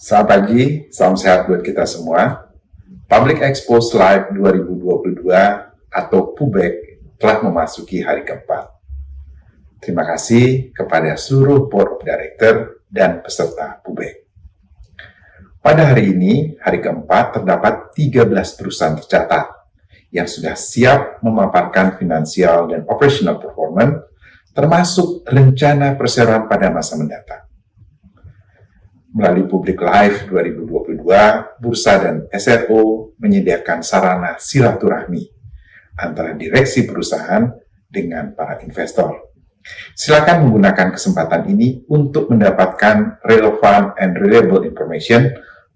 Selamat pagi, salam sehat buat kita semua. Public Expo Live 2022 atau PUBEK telah memasuki hari keempat. Terima kasih kepada seluruh Board of Director dan peserta PUBEK. Pada hari ini, hari keempat, terdapat 13 perusahaan tercatat yang sudah siap memaparkan finansial dan operational performance, termasuk rencana perseroan pada masa mendatang. Melalui Public Live 2022, Bursa dan SRO menyediakan sarana silaturahmi antara direksi perusahaan dengan para investor. Silakan menggunakan kesempatan ini untuk mendapatkan relevan and reliable information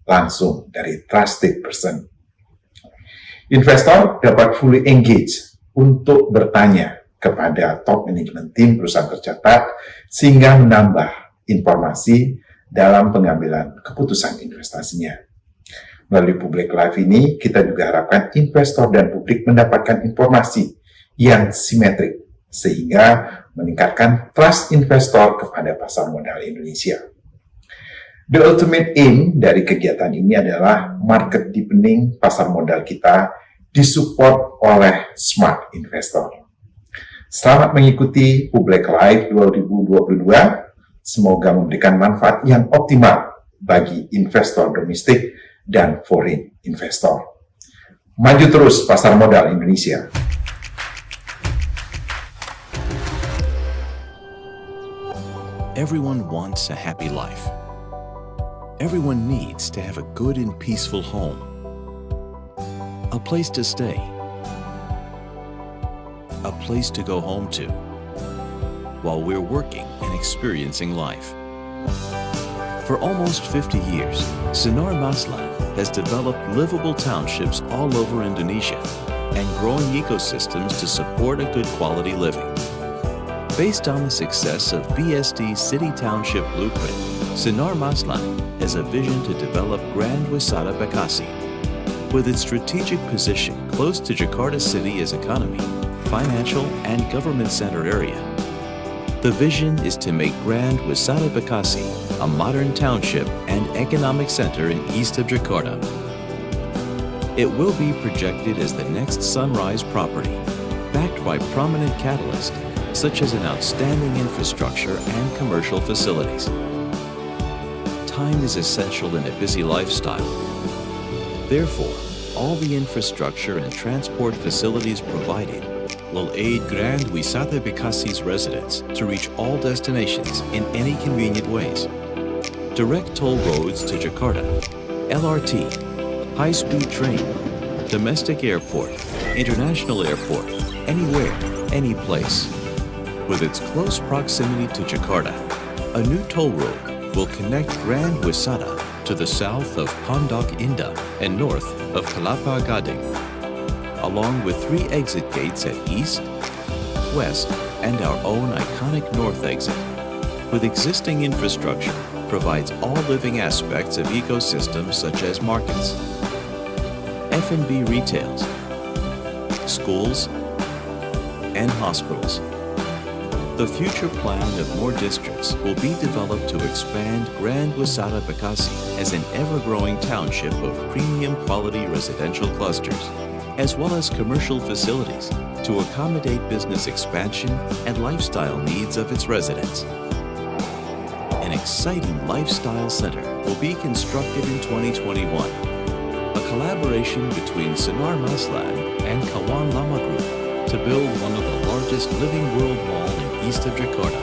langsung dari trusted person. Investor dapat fully engage untuk bertanya kepada top management team perusahaan tercatat sehingga menambah informasi dalam pengambilan keputusan investasinya. Melalui Public Live ini, kita juga harapkan investor dan publik mendapatkan informasi yang simetrik, sehingga meningkatkan trust investor kepada pasar modal Indonesia. The ultimate aim dari kegiatan ini adalah market deepening pasar modal kita disupport oleh smart investor. Selamat mengikuti Public Live 2022. Semoga memberikan manfaat yang optimal bagi investor domestik dan foreign investor. Maju terus pasar modal Indonesia. Everyone wants a happy life. Everyone needs to have a good and peaceful home, a place to stay, a place to go home to, while we're working and experiencing life. For almost 50 years, Sinar Maslan has developed livable townships all over Indonesia and growing ecosystems to support a good quality living. Based on the success of BSD's City Township Blueprint, Sinar Maslan has a vision to develop Grand Wisata Bekasi. With its strategic position close to Jakarta City as economy, financial, and government center area, the vision is to make Grand Wisata Bekasi a modern township and economic center in east of Jakarta. It will be projected as the next sunrise property, backed by prominent catalysts such as an outstanding infrastructure and commercial facilities. Time is essential in a busy lifestyle. Therefore, all the infrastructure and transport facilities provided will aid Grand Wisata Bekasi's residents to reach all destinations in any convenient ways. Direct toll roads to Jakarta, LRT, high-speed train, domestic airport, international airport, anywhere, any place. With its close proximity to Jakarta, a new toll road will connect Grand Wisata to the south of Pondok Indah and north of Kelapa Gading, along with 3 exit gates at east, west, and our own iconic north exit. With existing infrastructure, provides all living aspects of ecosystems such as markets, F&B retails, schools, and hospitals. The future plan of more districts will be developed to expand Grand Wisata Bekasi as an ever-growing township of premium quality residential clusters, as well as commercial facilities to accommodate business expansion and lifestyle needs of its residents. An exciting lifestyle center will be constructed in 2021, a collaboration between Sinar Maslan and Kawan Lama Group to build one of the largest living world mall in east of Jakarta.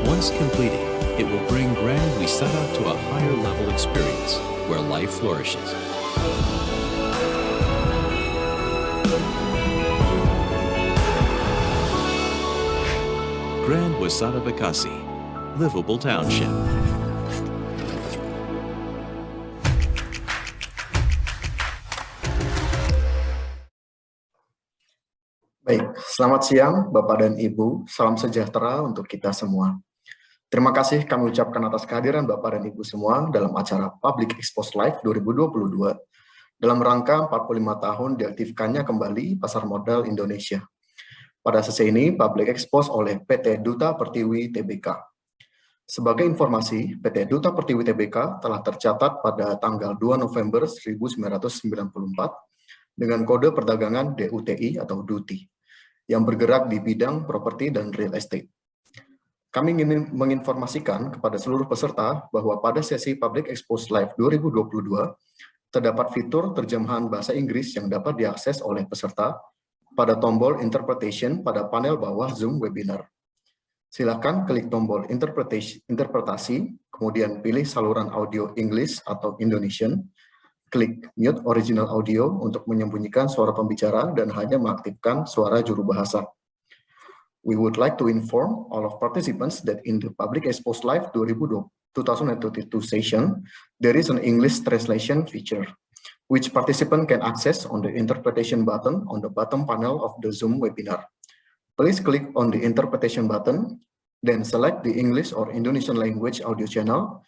Once completed, it will bring Grand Wisata to a higher level experience where life flourishes. Grand Wisata Bekasi, livable township. Baik, selamat siang Bapak dan Ibu, salam sejahtera untuk kita semua. Terima kasih kami ucapkan atas kehadiran Bapak dan Ibu semua dalam acara Public Expo Live 2022 dalam rangka 45 tahun diaktifkannya kembali pasar modal Indonesia. Pada sesi ini, Public Expo oleh PT Duta Pertiwi Tbk. Sebagai informasi, PT Duta Pertiwi Tbk telah tercatat pada tanggal 2 November 1994 dengan kode perdagangan DUTI atau DUTI yang bergerak di bidang properti dan real estate. Kami ingin menginformasikan kepada seluruh peserta bahwa pada sesi Public Expose Live 2022 terdapat fitur terjemahan bahasa Inggris yang dapat diakses oleh peserta pada tombol Interpretation pada panel bawah Zoom Webinar. Silakan klik tombol interpretasi, kemudian pilih saluran audio English atau Indonesian, klik Mute Original Audio untuk menyembunyikan suara pembicara dan hanya mengaktifkan suara juru bahasa. We would like to inform all of participants that in the Public Expose Live 2022 session, there is an English translation feature, which participant can access on the interpretation button on the bottom panel of the Zoom webinar. Please click on the interpretation button, then select the English or Indonesian language audio channel,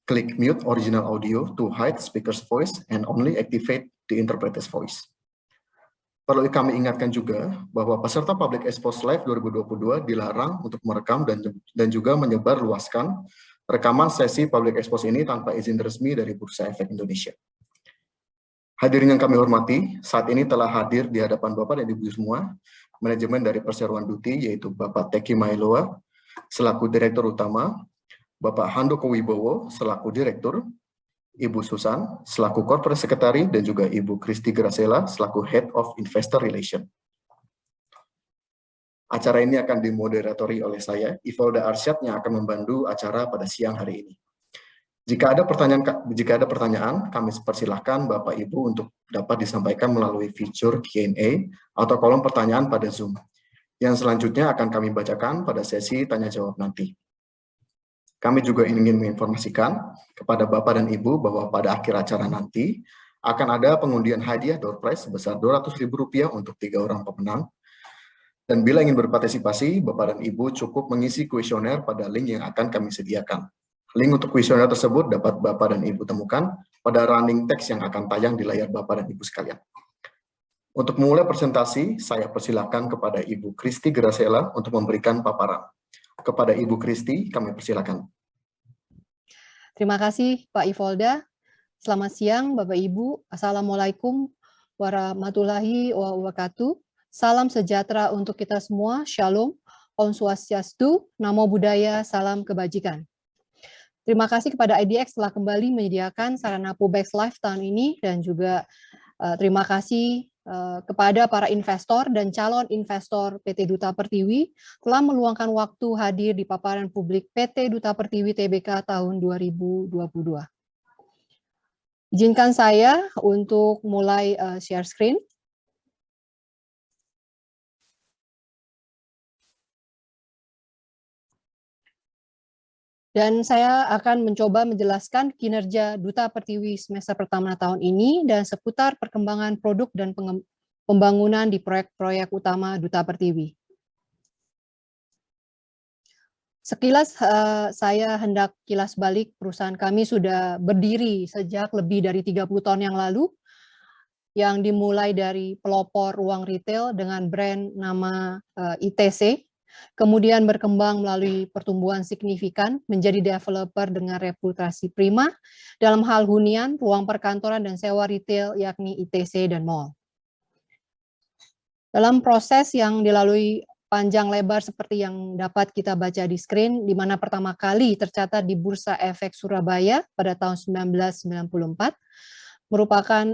click Mute Original Audio to hide speaker's voice and only activate the interpreter's voice. Perlu kami ingatkan juga bahwa peserta Public Expose Live 2022 dilarang untuk merekam dan juga menyebarluaskan rekaman sesi Public Expose ini tanpa izin resmi dari Bursa Efek Indonesia. Hadirin yang kami hormati, saat ini telah hadir di hadapan Bapak dan Ibu semua, manajemen dari Perseroan Duti, yaitu Bapak Teki Mailoa, selaku Direktur Utama, Bapak Handoko Wibowo, selaku Direktur, Ibu Susan, selaku Corporate Secretary, dan juga Ibu Kristi Gracela, selaku Head of Investor Relation. Acara ini akan dimoderatori oleh saya, Ivolda Arsyad, yang akan membantu acara pada siang hari ini. Jika ada pertanyaan, kami persilahkan Bapak Ibu untuk dapat disampaikan melalui fitur Q&A atau kolom pertanyaan pada Zoom. Yang selanjutnya akan kami bacakan pada sesi tanya-jawab nanti. Kami juga ingin menginformasikan kepada Bapak dan Ibu bahwa pada akhir acara nanti akan ada pengundian hadiah door prize sebesar Rp200.000 untuk 3 orang pemenang. Dan bila ingin berpartisipasi, Bapak dan Ibu cukup mengisi kuesioner pada link yang akan kami sediakan. Link untuk kuesioner tersebut dapat Bapak dan Ibu temukan pada running text yang akan tayang di layar Bapak dan Ibu sekalian. Untuk memulai presentasi, saya persilakan kepada Ibu Kristi Gracela untuk memberikan paparan. Kepada Ibu Kristi, kami persilakan. Terima kasih Pak Ivolda. Selamat siang Bapak Ibu. Assalamualaikum warahmatullahi wabarakatuh. Salam sejahtera untuk kita semua. Shalom. Om Swastiastu. Namo Buddhaya. Salam kebajikan. Terima kasih kepada IDX telah kembali menyediakan sarana Pubex Live tahun ini, dan juga terima kasih kepada para investor dan calon investor PT Duta Pertiwi telah meluangkan waktu hadir di paparan publik PT Duta Pertiwi Tbk tahun 2022. Izinkan saya untuk mulai share screen. Dan saya akan mencoba menjelaskan kinerja Duta Pertiwi semester pertama tahun ini dan seputar perkembangan produk dan pembangunan di proyek-proyek utama Duta Pertiwi. Sekilas saya hendak kilas balik, perusahaan kami sudah berdiri sejak lebih dari 30 tahun yang lalu, yang dimulai dari pelopor ruang retail dengan brand nama ITC, kemudian berkembang melalui pertumbuhan signifikan menjadi developer dengan reputasi prima dalam hal hunian, ruang perkantoran, dan sewa retail yakni ITC dan mall. Dalam proses yang dilalui panjang lebar seperti yang dapat kita baca di screen, di mana pertama kali tercatat di Bursa Efek Surabaya pada tahun 1994,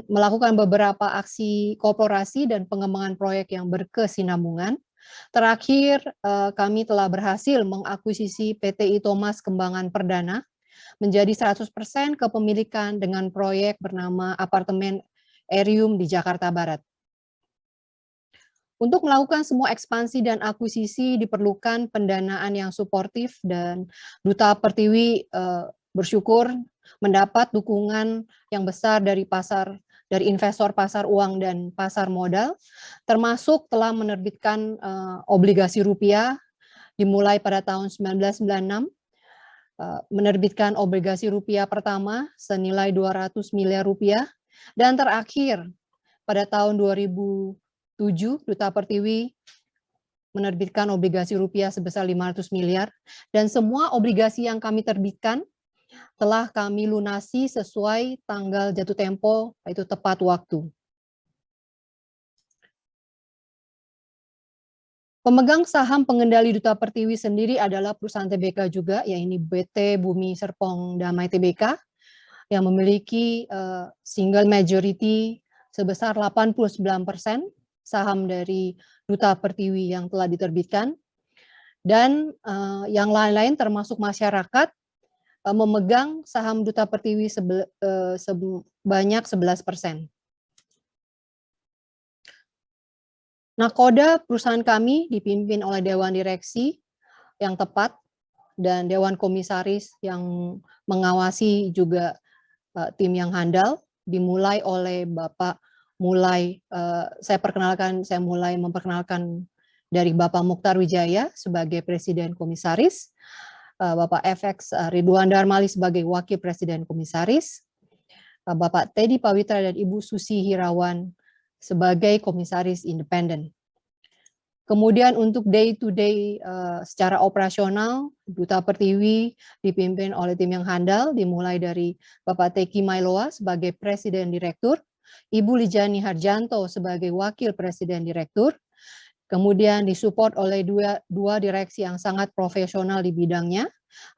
melakukan beberapa aksi kooperasi dan pengembangan proyek yang berkesinambungan. Terakhir, kami telah berhasil mengakuisisi PT Thomas Kembangan Perdana menjadi 100% kepemilikan dengan proyek bernama Apartemen Aerium di Jakarta Barat. Untuk melakukan semua ekspansi dan akuisisi diperlukan pendanaan yang suportif, dan Duta Pertiwi bersyukur mendapat dukungan yang besar dari investor pasar uang dan pasar modal, termasuk telah menerbitkan obligasi rupiah dimulai pada tahun 1996, menerbitkan obligasi rupiah pertama senilai 200 miliar rupiah, dan terakhir pada tahun 2007 Duta Pertiwi menerbitkan obligasi rupiah sebesar 500 miliar, dan semua obligasi yang kami terbitkan telah kami lunasi sesuai tanggal jatuh tempo, yaitu tepat waktu. Pemegang saham pengendali Duta Pertiwi sendiri adalah perusahaan TBK juga, yaitu BT Bumi Serpong Damai TBK, yang memiliki single majority sebesar 89% saham dari Duta Pertiwi yang telah diterbitkan, dan yang lain-lain termasuk masyarakat memegang saham Duta Pertiwi sebanyak 11%. Nakoda perusahaan kami dipimpin oleh Dewan Direksi yang tepat dan Dewan Komisaris yang mengawasi juga tim yang handal, dimulai oleh Bapak saya mulai memperkenalkan dari Bapak Mukhtar Wijaya sebagai Presiden Komisaris, Bapak FX Ridwan Darmali sebagai Wakil Presiden Komisaris, Bapak Teddy Pawitra dan Ibu Susi Hirawan sebagai Komisaris Independen. Kemudian untuk day to day secara operasional, Duta Pertiwi dipimpin oleh tim yang handal, dimulai dari Bapak Teki Mailoa sebagai Presiden Direktur, Ibu Lijani Harjanto sebagai Wakil Presiden Direktur, kemudian disupport oleh dua direksi yang sangat profesional di bidangnya,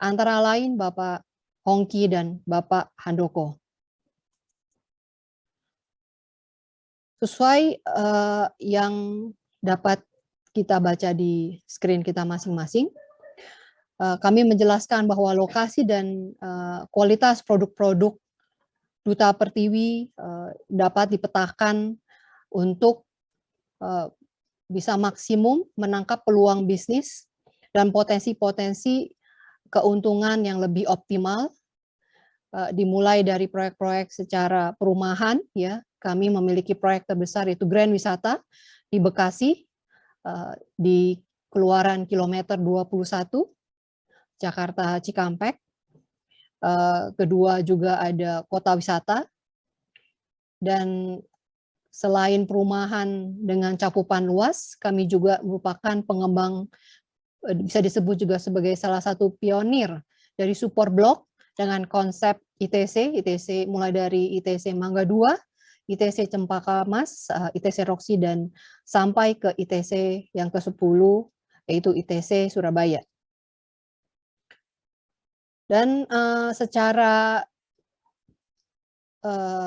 antara lain Bapak Hongki dan Bapak Handoko. Sesuai yang dapat kita baca di screen kita masing-masing, kami menjelaskan bahwa lokasi dan kualitas produk-produk Duta Pertiwi dapat dipetakan untuk bisa maksimum menangkap peluang bisnis dan potensi-potensi keuntungan yang lebih optimal, dimulai dari proyek-proyek secara perumahan. Ya, kami memiliki proyek terbesar yaitu Grand Wisata di Bekasi, di keluaran kilometer 21 Jakarta Cikampek. Kedua juga ada kota wisata, dan selain perumahan dengan cakupan luas, kami juga merupakan pengembang, bisa disebut juga sebagai salah satu pionir dari support block dengan konsep ITC mulai dari ITC Mangga 2, ITC Cempaka Mas, ITC Roxy, dan sampai ke ITC yang ke-10, yaitu ITC Surabaya. Dan secara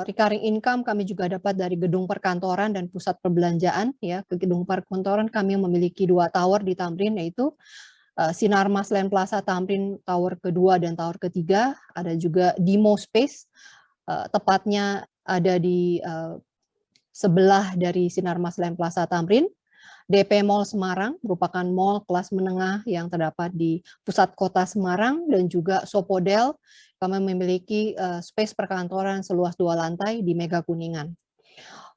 recurring income kami juga dapat dari gedung perkantoran dan pusat perbelanjaan. Ya, ke gedung perkantoran kami memiliki 2 tower di Tamrin, yaitu Sinar Mas Land Plaza Tamrin Tower kedua dan Tower ketiga. Ada juga Dimo Space, tepatnya ada di sebelah dari Sinar Mas Land Plaza Tamrin. DP Mall Semarang merupakan mall kelas menengah yang terdapat di pusat kota Semarang, dan juga Sopodel, kami memiliki space perkantoran seluas 2 lantai di Mega Kuningan.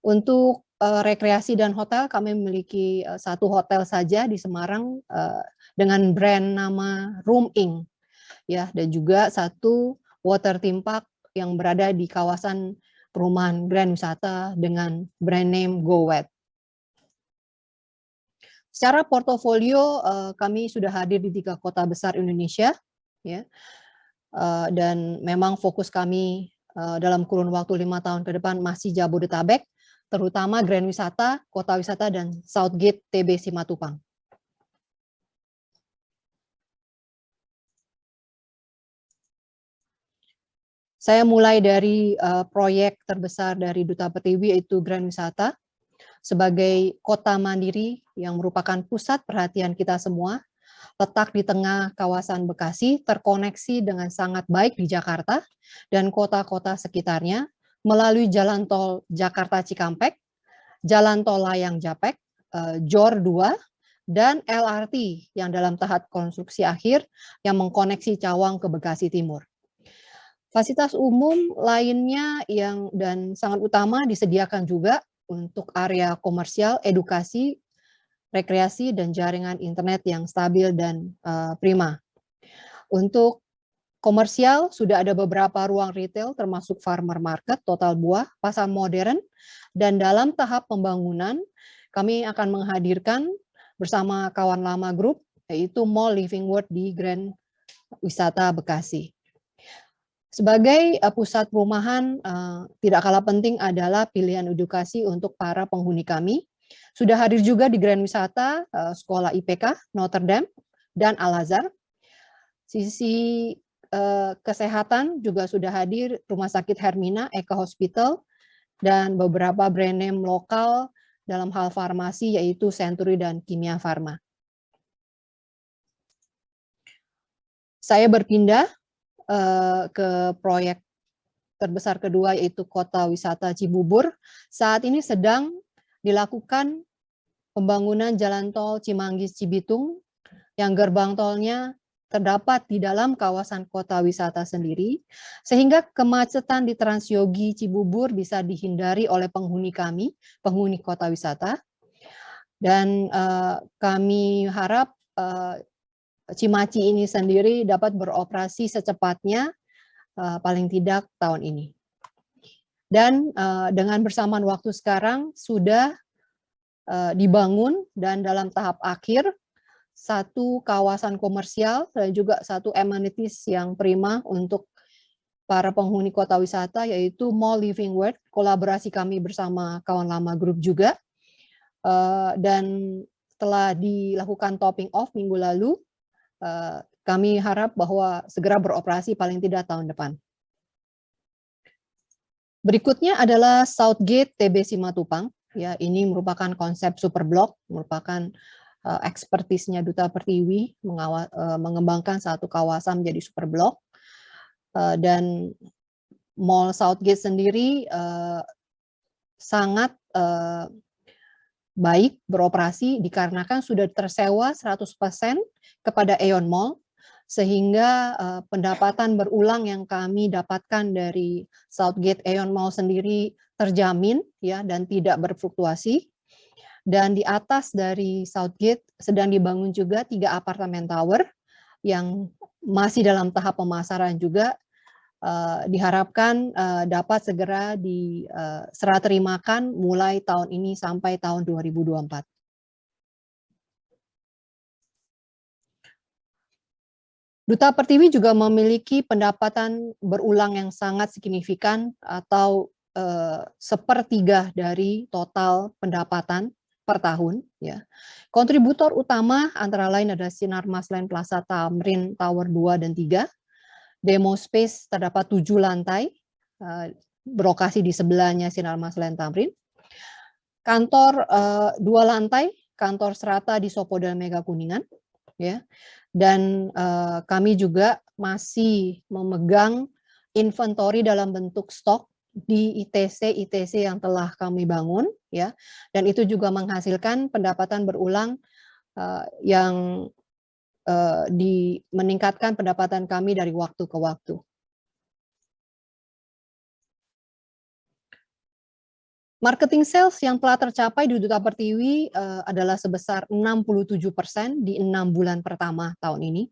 Untuk rekreasi dan hotel, kami memiliki 1 hotel saja di Semarang dengan brand nama Room Inn, ya, dan juga 1 water theme park yang berada di kawasan perumahan Grand Wisata dengan brand name Go Wet. Secara portofolio, kami sudah hadir di 3 kota besar Indonesia, ya, dan memang fokus kami dalam kurun waktu 5 tahun ke depan masih Jabodetabek, terutama Grand Wisata, Kota Wisata, dan Southgate TB Simatupang. Saya mulai dari proyek terbesar dari Duta Pertiwi, yaitu Grand Wisata, sebagai kota mandiri yang merupakan pusat perhatian kita semua, letak di tengah kawasan Bekasi, terkoneksi dengan sangat baik di Jakarta dan kota-kota sekitarnya melalui jalan tol Jakarta Cikampek, jalan tol Layang Japek, JOR 2, dan LRT yang dalam tahap konstruksi akhir yang mengkoneksi Cawang ke Bekasi Timur. Fasilitas umum lainnya dan sangat utama disediakan juga untuk area komersial, edukasi, rekreasi, dan jaringan internet yang stabil dan prima. Untuk komersial, sudah ada beberapa ruang retail termasuk farmer market, total buah, pasar modern, dan dalam tahap pembangunan kami akan menghadirkan bersama kawan lama grup, yaitu Mall Living World di Grand Wisata Bekasi. Sebagai pusat perumahan, tidak kalah penting adalah pilihan edukasi untuk para penghuni kami. Sudah hadir juga di Grand Wisata, Sekolah IPK, Notre Dame, dan Al-Azhar. Sisi kesehatan juga sudah hadir Rumah Sakit Hermina, Eka Hospital, dan beberapa brand name lokal dalam hal farmasi yaitu Century dan Kimia Farma. Saya berpindah ke proyek terbesar kedua yaitu Kota Wisata Cibubur. Saat ini sedang dilakukan pembangunan jalan tol Cimanggis-Cibitung yang gerbang tolnya terdapat di dalam kawasan kota wisata sendiri, sehingga kemacetan di Transyogi Cibubur bisa dihindari oleh penghuni kami, penghuni kota wisata. Dan kami harap Cimaci ini sendiri dapat beroperasi secepatnya, paling tidak tahun ini. Dan dengan bersamaan waktu sekarang sudah dibangun dan dalam tahap akhir satu kawasan komersial dan juga satu amenities yang prima untuk para penghuni kota wisata yaitu Mall Living World, kolaborasi kami bersama kawan lama grup juga. Dan setelah dilakukan topping off minggu lalu, kami harap bahwa segera beroperasi paling tidak tahun depan. Berikutnya adalah Southgate TB Simatupang. Ya, ini merupakan konsep super blok, merupakan ekspertisnya Duta Pertiwi mengembangkan satu kawasan menjadi super blok. Dan Mall Southgate sendiri sangat baik beroperasi dikarenakan sudah tersewa 100% kepada Aeon Mall, sehingga pendapatan berulang yang kami dapatkan dari Southgate Aeon Mall sendiri terjamin ya dan tidak berfluktuasi. Dan di atas dari Southgate sedang dibangun juga 3 apartemen tower yang masih dalam tahap pemasaran juga, diharapkan dapat segera diserah terimakan mulai tahun ini sampai tahun 2024. Duta Pertiwi juga memiliki pendapatan berulang yang sangat signifikan atau 1/3 dari total pendapatan per tahun. Ya. Kontributor utama antara lain ada Sinar Masland Plaza Tamrin Tower 2 dan 3. Demo space terdapat 7 lantai, berlokasi di sebelahnya Sinar Masland Tamrin. Kantor 2 lantai, kantor Serata di Sopo dan Mega Kuningan. Ya. Dan kami juga masih memegang inventory dalam bentuk stok di ITC yang telah kami bangun, ya, dan itu juga menghasilkan pendapatan berulang yang meningkatkan pendapatan kami dari waktu ke waktu. Marketing sales yang telah tercapai di Duta Pertiwi adalah sebesar 67% di 6 bulan pertama tahun ini,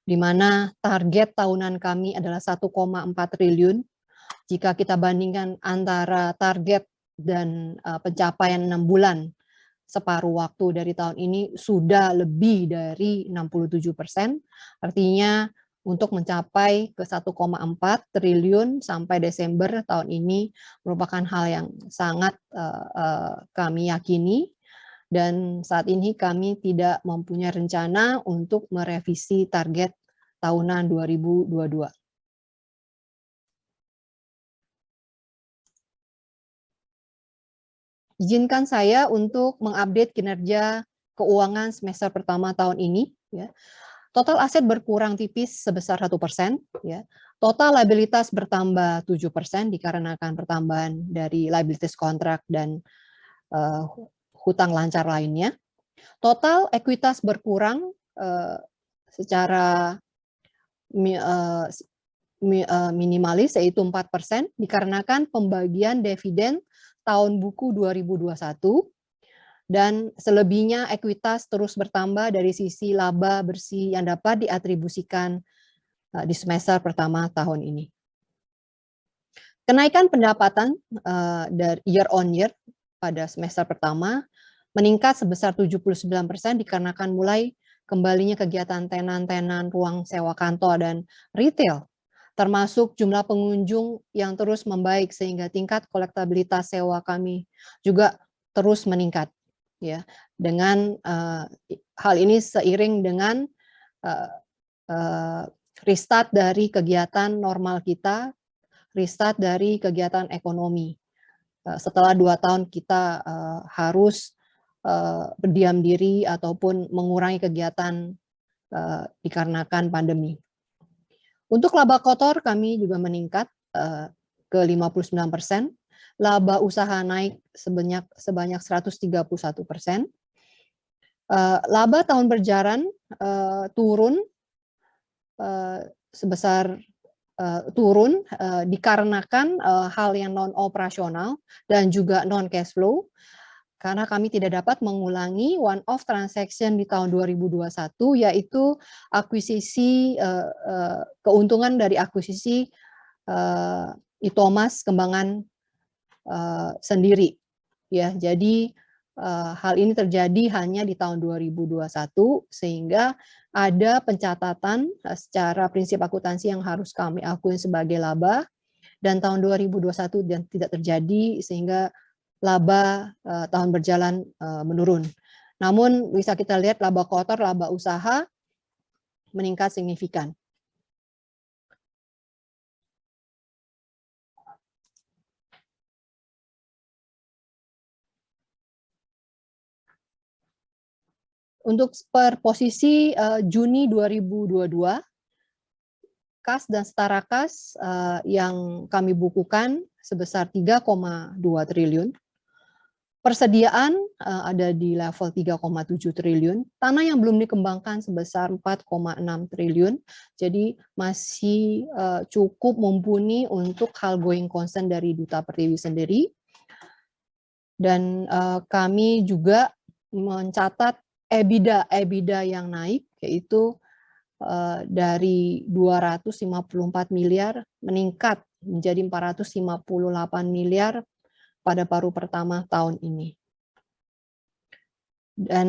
di mana target tahunan kami adalah 1,4 triliun. Jika kita bandingkan antara target dan pencapaian 6 bulan separuh waktu dari tahun ini sudah lebih dari 67%, artinya untuk mencapai ke 1,4 triliun sampai Desember tahun ini merupakan hal yang sangat kami yakini, dan saat ini kami tidak mempunyai rencana untuk merevisi target tahunan 2022. Izinkan saya untuk mengupdate kinerja keuangan semester pertama tahun ini. Ya. Total aset berkurang tipis sebesar 1%. Ya. Total liabilitas bertambah 7% dikarenakan pertambahan dari liabilities kontrak dan hutang lancar lainnya. Total ekuitas berkurang secara minimalis yaitu 4% dikarenakan pembagian dividen tahun buku 2021, dan selebihnya ekuitas terus bertambah dari sisi laba bersih yang dapat diatribusikan di semester pertama tahun ini. Kenaikan pendapatan dari year on year pada semester pertama meningkat sebesar 79% dikarenakan mulai kembalinya kegiatan tenan-tenan, ruang sewa kantor, dan retail, termasuk jumlah pengunjung yang terus membaik sehingga tingkat kolektabilitas sewa kami juga terus meningkat. Ya, dengan hal ini seiring dengan restart dari kegiatan normal kita, restart dari kegiatan ekonomi. Setelah 2 tahun kita harus berdiam diri ataupun mengurangi kegiatan dikarenakan pandemi. Untuk laba kotor kami juga meningkat ke 59%, laba usaha naik sebanyak 131%, laba tahun berjalan turun sebesar turun dikarenakan hal yang non operasional dan juga non cash flow, karena kami tidak dapat mengulangi one off transaction di tahun 2021, yaitu akuisisi keuntungan dari akuisisi Itomas Kembangan sendiri, ya. Jadi hal ini terjadi hanya di tahun 2021, sehingga ada pencatatan secara prinsip akuntansi yang harus kami akui sebagai laba, dan tahun 2021 dan tidak terjadi, sehingga laba tahun berjalan menurun. Namun bisa kita lihat laba kotor, laba usaha meningkat signifikan. Untuk per posisi Juni 2022, kas dan setara kas yang kami bukukan sebesar 3,2 triliun. Persediaan ada di level 3,7 triliun. Tanah yang belum dikembangkan sebesar 4,6 triliun. Jadi masih cukup mumpuni untuk hal going concern dari Duta Pertiwi sendiri. Dan kami juga mencatat EBITDA yang naik, yaitu dari 254 miliar meningkat menjadi 458 miliar pada paruh pertama tahun ini. Dan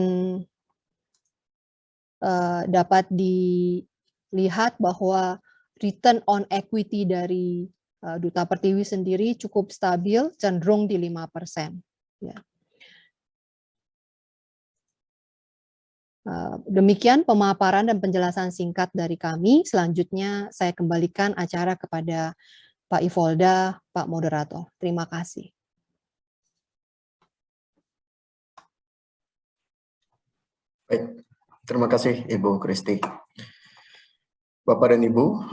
dapat dilihat bahwa return on equity dari Duta Pertiwi sendiri cukup stabil, cenderung di 5%. Ya. Demikian pemaparan dan penjelasan singkat dari kami. Selanjutnya saya kembalikan acara kepada Pak Ivolda, Pak Moderator. Terima kasih. Baik, terima kasih Ibu Kristi. Bapak dan Ibu,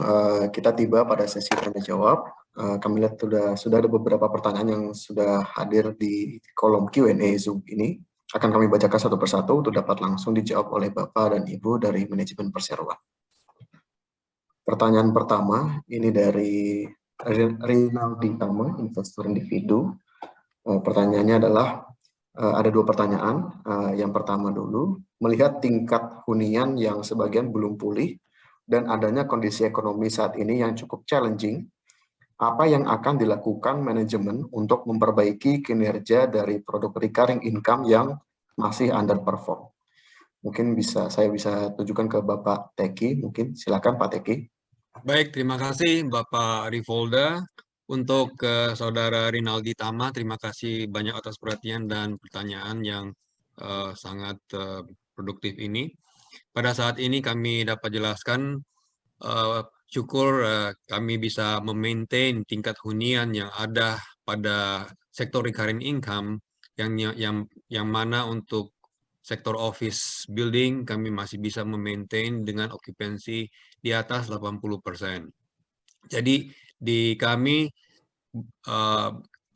kita tiba pada sesi tanya jawab. Kami lihat sudah ada beberapa pertanyaan yang sudah hadir di kolom Q&A Zoom ini. Akan kami bacakan satu persatu untuk dapat langsung dijawab oleh Bapak dan Ibu dari manajemen perseroan. Pertanyaan pertama ini dari Rinaldi Tama, investor individu. Pertanyaannya adalah, ada dua pertanyaan. Yang pertama dulu, melihat tingkat hunian yang sebagian belum pulih dan adanya kondisi ekonomi saat ini yang cukup challenging, apa yang akan dilakukan manajemen untuk memperbaiki kinerja dari produk recurring income yang masih underperform? Mungkin saya bisa tujukan ke Bapak Teki, mungkin silakan Pak Teki. Baik, terima kasih Bapak Rivolda. Untuk Saudara Rinaldi Tama, terima kasih banyak atas perhatian dan pertanyaan yang sangat produktif ini. Pada saat ini kami dapat jelaskan, syukur kami bisa memaintain tingkat hunian yang ada pada sektor recurring income yang mana untuk sektor office building kami masih bisa memaintain dengan okupansi di atas 80%. Jadi di kami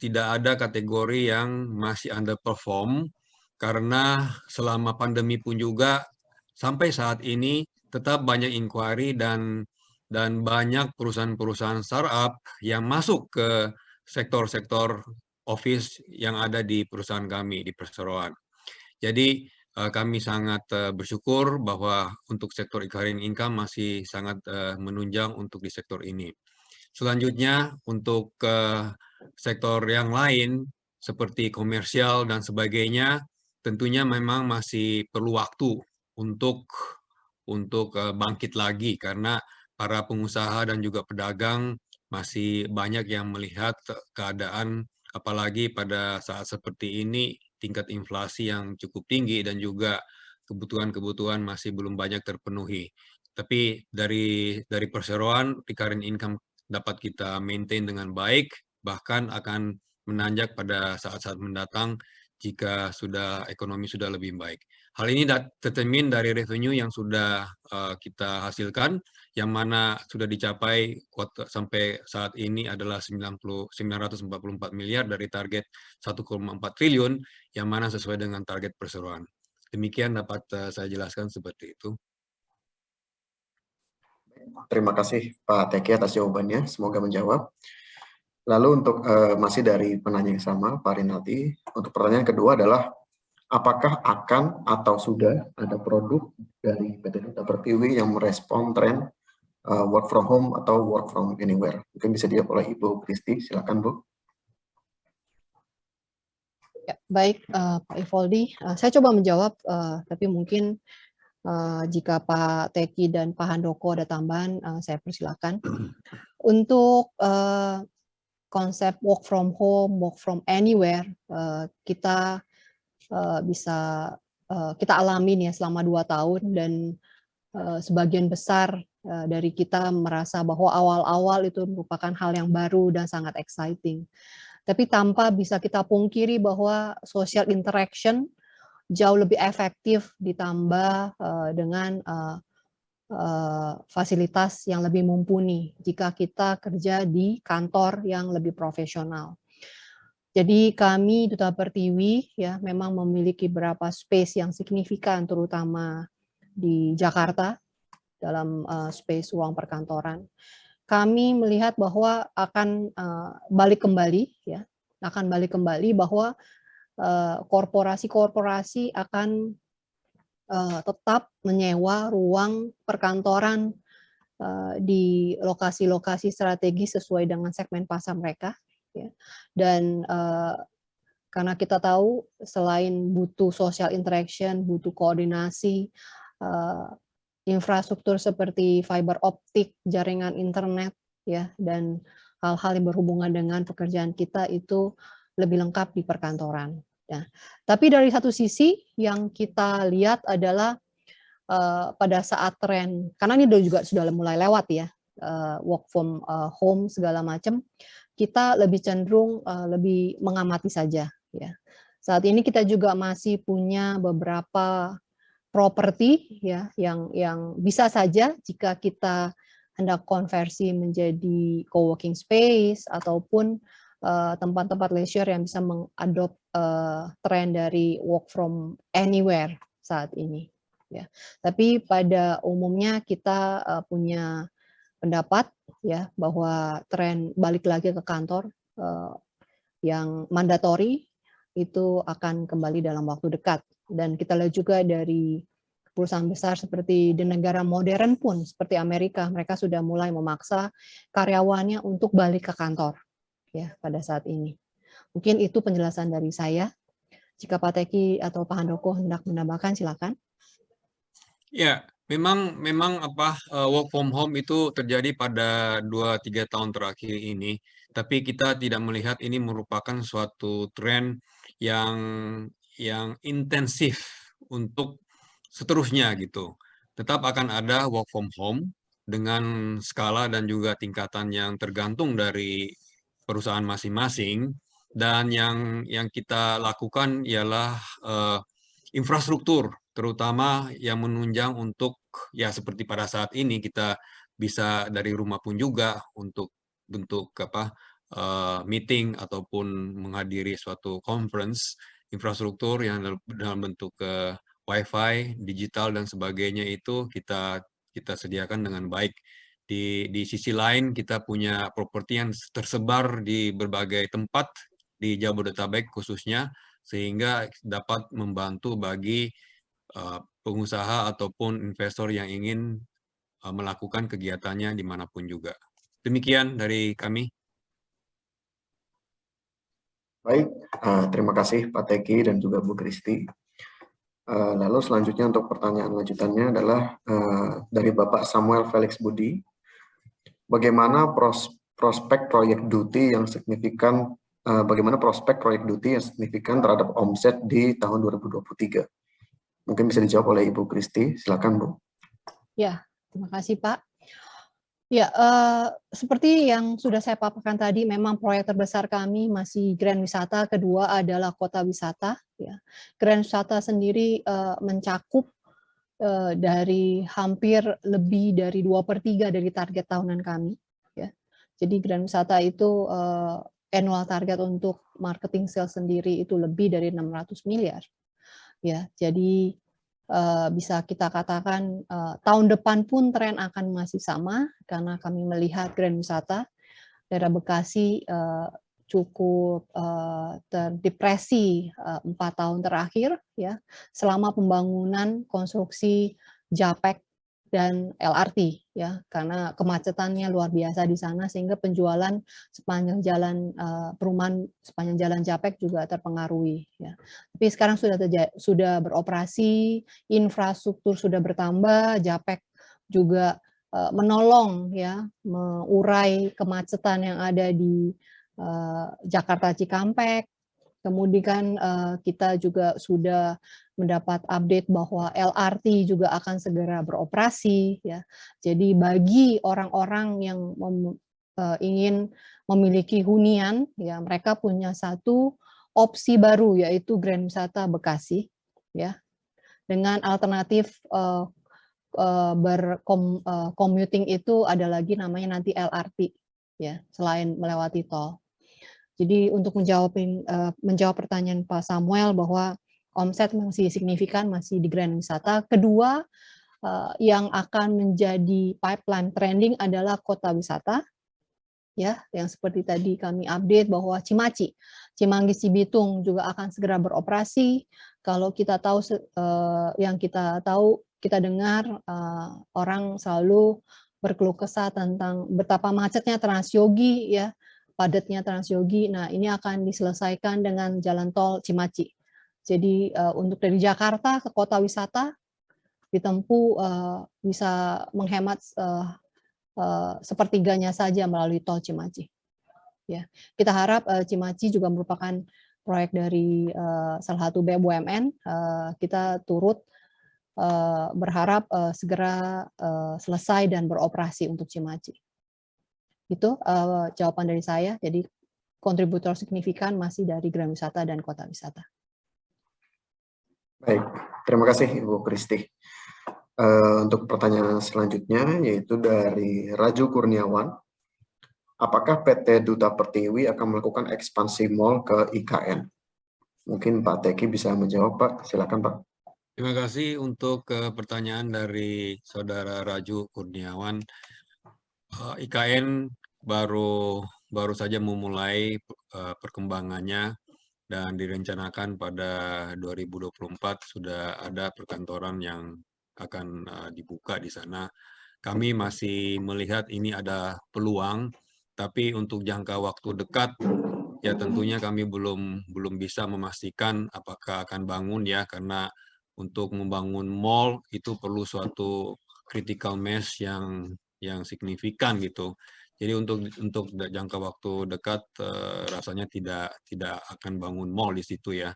tidak ada kategori yang masih underperform, karena selama pandemi pun juga sampai saat ini tetap banyak inquiry dan banyak perusahaan-perusahaan startup yang masuk ke sektor-sektor office yang ada di perusahaan kami di perseroan. Jadi kami sangat bersyukur bahwa untuk sektor recurring income masih sangat menunjang untuk di sektor ini. Selanjutnya untuk sektor yang lain seperti komersial dan sebagainya, tentunya memang masih perlu waktu untuk bangkit lagi karena para pengusaha dan juga pedagang masih banyak yang melihat keadaan apalagi pada saat seperti ini tingkat inflasi yang cukup tinggi dan juga kebutuhan-kebutuhan masih belum banyak terpenuhi. Tapi dari perseroan recurring income dapat kita maintain dengan baik, bahkan akan menanjak pada saat-saat mendatang jika ekonomi sudah lebih baik. Hal ini tercermin dari revenue yang sudah kita hasilkan, yang mana sudah dicapai sampai saat ini adalah 944 miliar dari target 1,4 triliun, yang mana sesuai dengan target perseroan. Demikian dapat saya jelaskan seperti itu. Terima kasih Pak Teki atas jawabannya, semoga menjawab. Lalu untuk masih dari penanya yang sama, Pak Rinaldi, untuk pertanyaan kedua adalah, apakah akan atau sudah ada produk dari PT Duta Pertiwi yang merespon tren work from home atau work from anywhere? Mungkin bisa dijawab oleh Ibu Kristi, silakan Bu. Ya, baik, Pak Ivoldi, saya coba menjawab, tapi mungkin jika Pak Teki dan Pak Handoko ada tambahan, saya persilakan. Untuk konsep work from home, work from anywhere, kita kita alamin ya selama 2 tahun, dan sebagian besar dari kita merasa bahwa awal-awal itu merupakan hal yang baru dan sangat exciting. Tapi tanpa bisa kita pungkiri bahwa social interaction jauh lebih efektif ditambah dengan fasilitas yang lebih mumpuni jika kita kerja di kantor yang lebih profesional. Jadi kami Duta Pertiwi ya memang memiliki beberapa space yang signifikan, terutama di Jakarta dalam space ruang perkantoran. Kami melihat bahwa akan balik kembali bahwa korporasi-korporasi akan tetap menyewa ruang perkantoran di lokasi-lokasi strategis sesuai dengan segmen pasar mereka. Ya. Dan karena kita tahu selain butuh social interaction, butuh koordinasi, infrastruktur seperti fiber optik, jaringan internet, ya, dan hal-hal yang berhubungan dengan pekerjaan kita itu lebih lengkap di perkantoran. Nah, tapi dari satu sisi yang kita lihat adalah pada saat tren, karena ini juga sudah mulai lewat ya, work from home segala macam, kita lebih cenderung lebih mengamati saja. Ya. Saat ini kita juga masih punya beberapa properti ya yang bisa saja jika kita hendak konversi menjadi co-working space ataupun tempat-tempat leisure yang bisa mengadop tren dari work from anywhere saat ini. Ya. Tapi pada umumnya kita punya pendapat ya bahwa tren balik lagi ke kantor yang mandatori itu akan kembali dalam waktu dekat. Dan kita lihat juga dari perusahaan besar seperti di negara modern pun seperti Amerika, mereka sudah mulai memaksa karyawannya untuk balik ke kantor ya pada saat ini. Mungkin itu penjelasan dari saya. Jika Pak Teki atau Pak Handoko hendak menambahkan, silakan. Ya, memang work from home itu terjadi pada 2-3 tahun terakhir ini, tapi kita tidak melihat ini merupakan suatu tren yang intensif untuk seterusnya gitu. Tetap akan ada work from home dengan skala dan juga tingkatan yang tergantung dari perusahaan masing-masing, dan yang kita lakukan ialah infrastruktur, terutama yang menunjang untuk ya seperti pada saat ini kita bisa dari rumah pun juga untuk bentuk meeting ataupun menghadiri suatu conference, infrastruktur yang dalam bentuk wifi, digital dan sebagainya itu kita sediakan dengan baik. Di sisi lain kita punya properti yang tersebar di berbagai tempat di Jabodetabek khususnya, sehingga dapat membantu bagi pengusaha ataupun investor yang ingin melakukan kegiatannya dimanapun juga. Demikian dari kami. Baik, terima kasih Pak Teki dan juga Bu Kristi. Lalu selanjutnya untuk pertanyaan lanjutannya adalah dari Bapak Samuel Felix Budi. Bagaimana prospek proyek duty yang signifikan terhadap omset di tahun 2023? Mungkin bisa dijawab oleh Ibu Kristi. Silakan, Bu. Ya, terima kasih Pak. Ya, seperti yang sudah saya paparkan tadi, memang proyek terbesar kami masih Grand Wisata, kedua adalah Kota Wisata. Ya. Grand Wisata sendiri mencakup dari hampir lebih dari 2/3 dari target tahunan kami. Ya. Jadi Grand Wisata itu annual target untuk marketing sales sendiri itu lebih dari 600 miliar. Ya, jadi bisa kita katakan tahun depan pun tren akan masih sama karena kami melihat Grand Wisata daerah Bekasi cukup terdepresi 4 tahun terakhir ya selama pembangunan konstruksi JAPEK dan LRT ya karena kemacetannya luar biasa di sana sehingga penjualan sepanjang jalan perumahan sepanjang jalan JAPEK juga terpengaruhi ya. Tapi sekarang sudah beroperasi, infrastruktur sudah bertambah, JAPEK juga menolong ya mengurai kemacetan yang ada di Jakarta Cikampek. Kemudian kita juga sudah mendapat update bahwa LRT juga akan segera beroperasi ya. Jadi bagi orang-orang yang ingin memiliki hunian ya mereka punya satu opsi baru yaitu Grand Wisata Bekasi ya. Dengan alternatif commuting itu ada lagi namanya nanti LRT ya selain melewati tol. Jadi untuk menjawab pertanyaan Pak Samuel bahwa omset masih signifikan masih di Grand Wisata. Kedua yang akan menjadi pipeline trending adalah Kota Wisata. Ya, yang seperti tadi kami update bahwa Cimanggis Cibitung juga akan segera beroperasi. Kalau kita tahu kita dengar orang selalu berkeluh kesah tentang betapa macetnya Transyogi ya. Padatnya Transyogi. Nah, ini akan diselesaikan dengan jalan tol Cimaci. Jadi untuk dari Jakarta ke Kota Wisata ditempuh bisa menghemat sepertiganya saja melalui tol Cimaci. Ya, kita harap Cimaci juga merupakan proyek dari salah satu BUMN. Kita turut berharap segera selesai dan beroperasi untuk Cimaci. Itu jawaban dari saya. Jadi kontributor signifikan masih dari Grand Wisata dan Kota Wisata. Baik, terima kasih Ibu Kristi. Untuk pertanyaan selanjutnya yaitu dari Raju Kurniawan. Apakah PT Duta Pertiwi akan melakukan ekspansi mall ke IKN? Mungkin Pak Teki bisa menjawab, Pak. Silakan, Pak. Terima kasih untuk pertanyaan dari Saudara Raju Kurniawan. IKN baru saja memulai perkembangannya dan direncanakan pada 2024 sudah ada perkantoran yang akan dibuka di sana. Kami masih melihat ini ada peluang, tapi untuk jangka waktu dekat ya tentunya kami belum bisa memastikan apakah akan bangun ya karena untuk membangun mall itu perlu suatu critical mass yang signifikan gitu. Jadi untuk jangka waktu dekat rasanya tidak akan bangun mall di situ ya.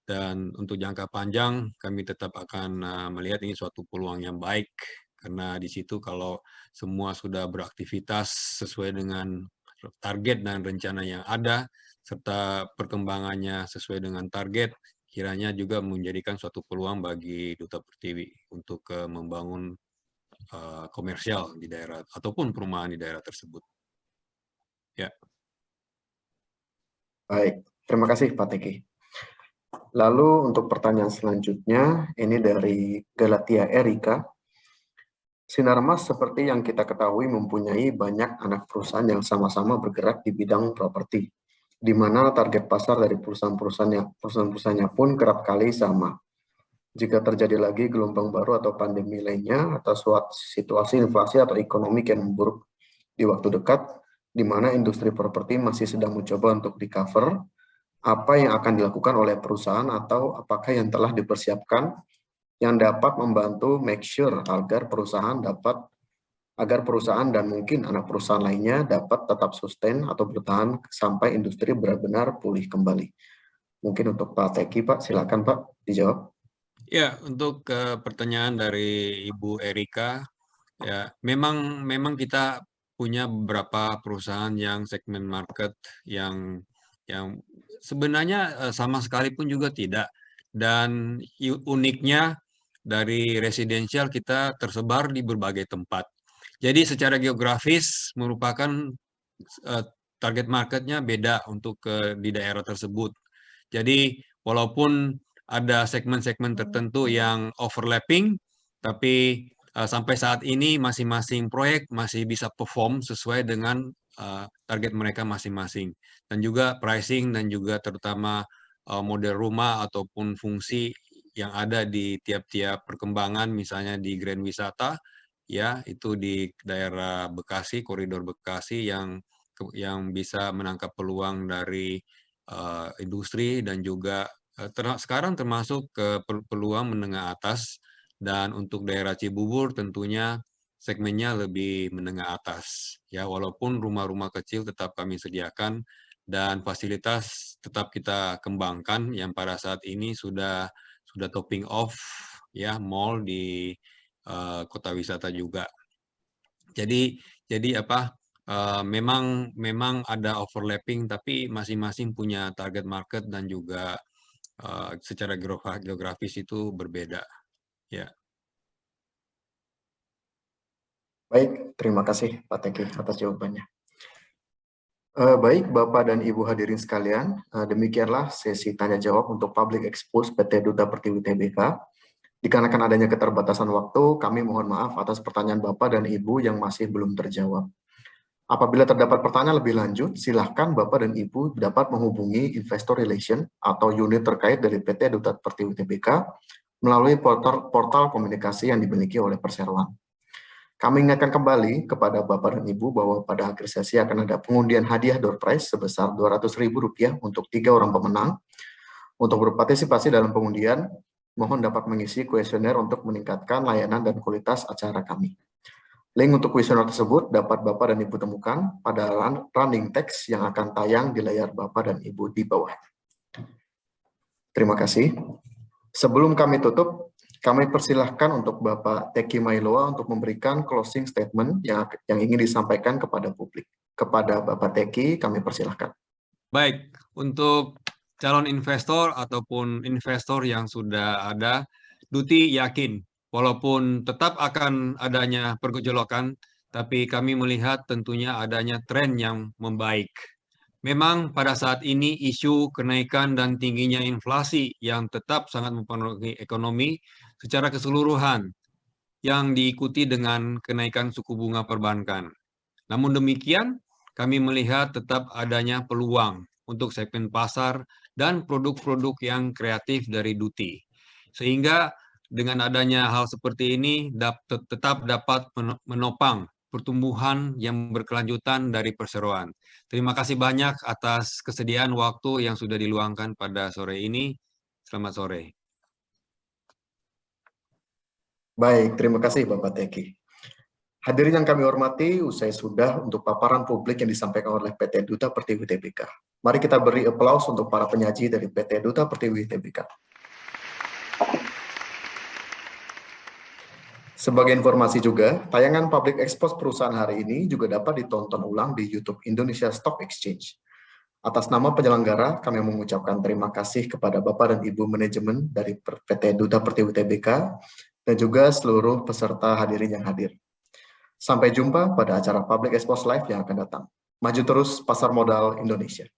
Dan untuk jangka panjang kami tetap akan melihat ini suatu peluang yang baik karena di situ kalau semua sudah beraktivitas sesuai dengan target dan rencana yang ada serta perkembangannya sesuai dengan target, kiranya juga menjadikan suatu peluang bagi Duta Pertiwi untuk membangun komersial di daerah ataupun perumahan di daerah tersebut. Ya. Baik, terima kasih Pak Teki. Lalu untuk pertanyaan selanjutnya, ini dari Galatia Erika. Sinarmas seperti yang kita ketahui mempunyai banyak anak perusahaan yang sama-sama bergerak di bidang properti, di mana target pasar dari perusahaan-perusahaannya pun kerap kali sama. Jika terjadi lagi gelombang baru atau pandemi lainnya, atau suatu situasi inflasi atau ekonomi yang memburuk di waktu dekat, di mana industri properti masih sedang mencoba untuk di-cover, apa yang akan dilakukan oleh perusahaan atau apakah yang telah dipersiapkan yang dapat membantu make sure agar perusahaan dan mungkin anak perusahaan lainnya dapat tetap sustain atau bertahan sampai industri benar-benar pulih kembali. Mungkin untuk Pak Teki, Pak, silakan Pak dijawab. Ya, untuk pertanyaan dari Ibu Erika, ya memang kita punya beberapa perusahaan yang segmen market yang sebenarnya sama sekali pun juga tidak. Dan uniknya dari residensial kita tersebar di berbagai tempat. Jadi secara geografis merupakan target marketnya beda untuk di daerah tersebut. Jadi walaupun ada segmen-segmen tertentu yang overlapping, tapi sampai saat ini masing-masing proyek masih bisa perform sesuai dengan target mereka masing-masing. Dan juga pricing dan juga terutama model rumah ataupun fungsi yang ada di tiap-tiap perkembangan, misalnya di Grand Wisata, ya itu di daerah Bekasi, koridor Bekasi yang bisa menangkap peluang dari industri dan juga sekarang termasuk ke peluang menengah atas, dan untuk daerah Cibubur tentunya segmennya lebih menengah atas ya, walaupun rumah-rumah kecil tetap kami sediakan dan fasilitas tetap kita kembangkan yang pada saat ini sudah topping off ya mall di kota wisata juga. Jadi memang ada overlapping, tapi masing-masing punya target market dan juga secara geografis itu berbeda. Ya. Baik, terima kasih Pak Teki atas jawabannya. Baik, Bapak dan Ibu hadirin sekalian, demikianlah sesi tanya jawab untuk Public Expose PT Duta Pertiwi Tbk. Dikarenakan adanya keterbatasan waktu, kami mohon maaf atas pertanyaan Bapak dan Ibu yang masih belum terjawab. Apabila terdapat pertanyaan lebih lanjut, silahkan Bapak dan Ibu dapat menghubungi Investor Relation atau unit terkait dari PT Duta Pertiwi Tbk melalui portal komunikasi yang dimiliki oleh perseroan. Kami ingatkan kembali kepada Bapak dan Ibu bahwa pada akhir sesi akan ada pengundian hadiah door prize sebesar Rp200.000 untuk 3 orang pemenang. Untuk berpartisipasi dalam pengundian, mohon dapat mengisi kuesioner untuk meningkatkan layanan dan kualitas acara kami. Link untuk kuesioner tersebut dapat Bapak dan Ibu temukan pada running text yang akan tayang di layar Bapak dan Ibu di bawah. Terima kasih. Sebelum kami tutup, kami persilahkan untuk Bapak Teki Mailoa untuk memberikan closing statement yang ingin disampaikan kepada publik. Kepada Bapak Teki, kami persilahkan. Baik, untuk calon investor ataupun investor yang sudah ada, Duti yakin walaupun tetap akan adanya pergejolakan, tapi kami melihat tentunya adanya tren yang membaik. Memang pada saat ini isu kenaikan dan tingginya inflasi yang tetap sangat mempengaruhi ekonomi secara keseluruhan yang diikuti dengan kenaikan suku bunga perbankan. Namun demikian, kami melihat tetap adanya peluang untuk segmen pasar dan produk-produk yang kreatif dari Duti. Sehingga dengan adanya hal seperti ini tetap dapat menopang pertumbuhan yang berkelanjutan dari perseroan. Terima kasih banyak atas kesediaan waktu yang sudah diluangkan pada sore ini. Selamat sore. Baik, terima kasih Bapak Teki. Hadirin yang kami hormati, usai sudah untuk paparan publik yang disampaikan oleh PT Duta Pertiwi Tbk. Mari kita beri aplaus untuk para penyaji dari PT Duta Pertiwi Tbk. Sebagai informasi juga, tayangan Public Expose perusahaan hari ini juga dapat ditonton ulang di YouTube Indonesia Stock Exchange. Atas nama penyelenggara, kami mengucapkan terima kasih kepada Bapak dan Ibu manajemen dari PT Duta Pertiwi Tbk dan juga seluruh peserta hadirin yang hadir. Sampai jumpa pada acara Public Expose Live yang akan datang. Maju terus pasar modal Indonesia.